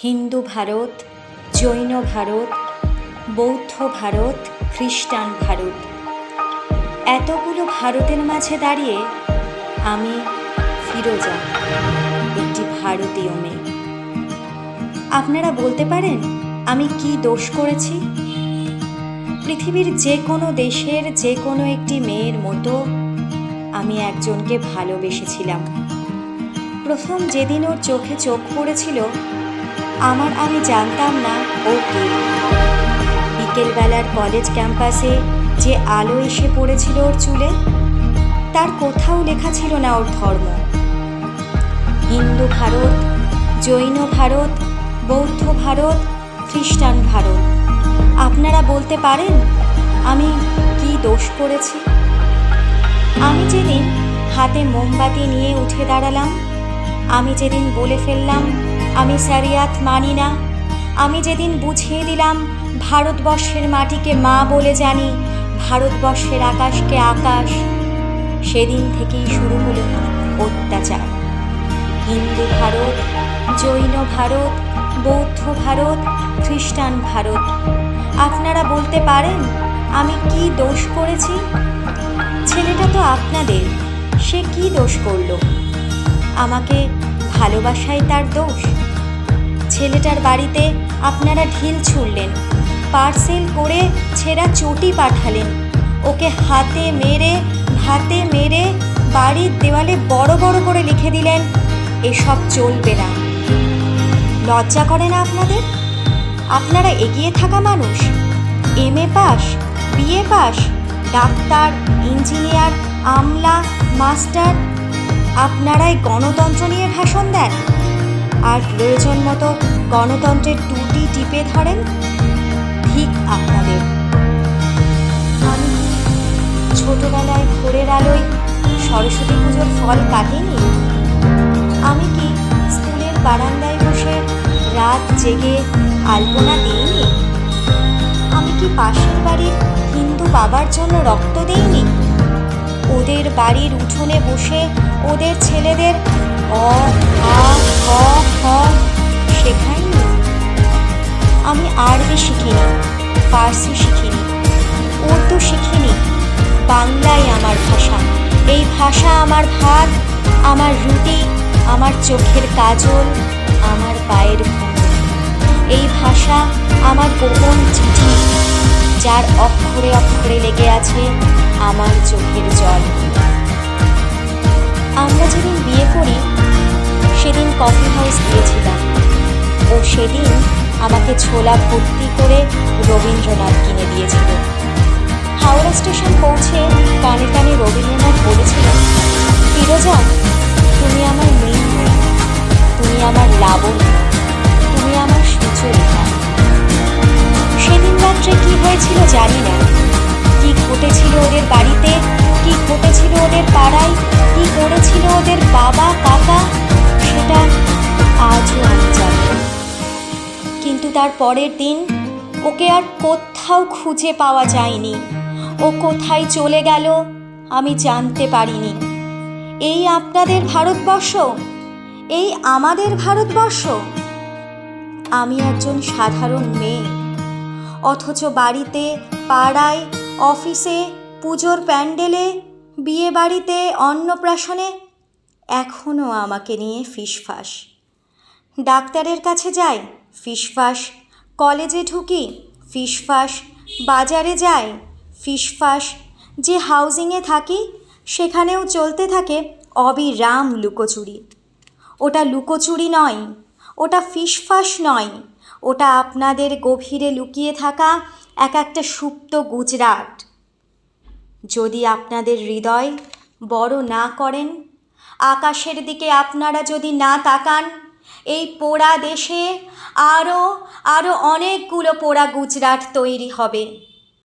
হিন্দু ভারত, জৈন ভারত, বৌদ্ধ ভারত, খ্রিস্টান ভারত, এতগুলো ভারতের মাঝে দাঁড়িয়ে আমি ফিরোজা, একটি ভারতীয় মেয়ে। আপনারা বলতে পারেন আমি কি দোষ করেছি? পৃথিবীর যে কোনো দেশের যে কোনো একটি মেয়ের মতো আমি একজনকে ভালোবেসেছিলাম। প্রথম যেদিন ওর চোখে চোখ পড়েছিল, আমি জানতাম না ও কে। বিকেলবেলার কলেজ ক্যাম্পাসে যে আলো এসে পড়েছিল ওর চুলে, তার কোথাও লেখা ছিল না ওর ধর্ম। হিন্দু ভারত, জৈন ভারত, বৌদ্ধ ভারত, খ্রিস্টান ভারত, আপনারা বলতে পারেন আমি কি দোষ করেছি? আমি যেদিন হাতে মোমবাতি নিয়ে উঠে দাঁড়ালাম, আমি যেদিন বলে ফেললাম আমি শরিয়াত মানি না, আমি যেদিন বুঝিয়ে দিলাম ভারতবর্ষের মাটিকে মা বলে জানি, ভারতবর্ষের আকাশকে আকাশ, সেদিন থেকেই শুরু হলো অত্যাচার। হিন্দু ভারত, জৈন ভারত, বৌদ্ধ ভারত, খ্রিস্টান ভারত, আপনারা বলতে পারেন আমি কি দোষ করেছি? ছেলেটা তো আপনাদের, সে কি দোষ করলো? আমাকে ভালোবাসাই তার দোষ? ছেলেটার বাড়িতে আপনারা ঢিল ছুঁড়লেন, পার্সেল করে ছেঁড়া চটি পাঠালেন, ওকে হাতে মেরে বাড়ির দেওয়ালে বড় বড় করে লিখে দিলেন এসব চলবে না। লজ্জা করে না আপনাদের? আপনারা এগিয়ে থাকা মানুষ, MA pass, BA pass, doctor, engineer, আমলা, মাস্টার, আপনারাই গণতন্ত্র নিয়ে ভাষণ দেন আর প্রয়োজন মতো গণতন্ত্রের টুটি টিপে ধরেন। ঠিক আপনাদের। আমি ছোটবেলায় ভোরের আলোয় সরস্বতী পুজোর ফল কাটিনি? আমি কি স্কুলের বারান্দায় বসে রাত জেগে আলপনা দিইনি? আমি কি পাশের বাড়ির হিন্দু বাবার জন্য রক্ত দিইনি? ওদের বাড়ির উঠোনে বসে ওদের ছেলেদের অ, আ, ক, খ শেখাইনি? আমি আরবি শিখিনি, ফার্সি শিখিনি, উর্দু শিখিনি, বাংলাই আমার ভাষা। এই ভাষা আমার ভাত, আমার রুটি, আমার চোখের কাজল, আমার পায়ের ঘুম। এই ভাষা আমার গোপন চিঠি, যার অক্ষরে অক্ষরে লেগে আছে আমার চোখের জল। আমরা যেদিন বিয়ে করি সেদিন কফি হাউস গিয়েছিলাম। ও সেদিন আমাকে ছোলা ভর্তি করে রবীন্দ্রনাথ কিনে দিয়েছিল। হাওড়া স্টেশন পৌঁছে কানে কানে রবীন্দ্রনাথ বলেছিলেন, ফিরোজা, তুমি আমার মৃত্যু, তুমি আমার লাবণ্য, তুমি আমার সুচরিতা। সেদিন রাত্রে কি হয়েছিল জানি না, কি ঘটেছিল ওদের বাড়িতে, কি ঘটেছিল ওদের পাড়ায়, কি করেছিল ওদের বাবা কাকা, সেটা আজও আমি জানি না। কিন্তু তার পরের দিন ওকে আর কোথাও খুঁজে পাওয়া যায়নি। ও কোথায় চলে গেল আমি জানতে পারিনি। এই আপনাদের ভারতবর্ষ, এই আমাদের ভারতবর্ষ। আমি একজন সাধারণ মেয়ে, অথচ বাড়িতে, পাড়ায়, অফিসে, পুজোর প্যান্ডেলে, বিয়ে বাড়িতে, অন্নপ্রাশনে এখনও আমাকে নিয়ে ফিসফাস। ডাক্তারের কাছে যাই, ফিসফাস, কলেজে ঢুকি, ফিসফাস, বাজারে যাই, ফিসফাস, যে হাউজিংয়ে থাকি সেখানেও চলতে থাকে অবিরাম লুকোচুরি। ওটা লুকোচুরি নয়, ওটা ফিসফাস নয়, ওটা আপনাদের গভীরে লুকিয়ে থাকা এক একটা সুপ্ত গুজরাট। যদি আপনাদের হৃদয় বড় না করেন, আকাশের দিকে আপনারা যদি না তাকান, এই পোড়া দেশে আরও অনেকগুলো পোড়া গুজরাট তৈরি হবে।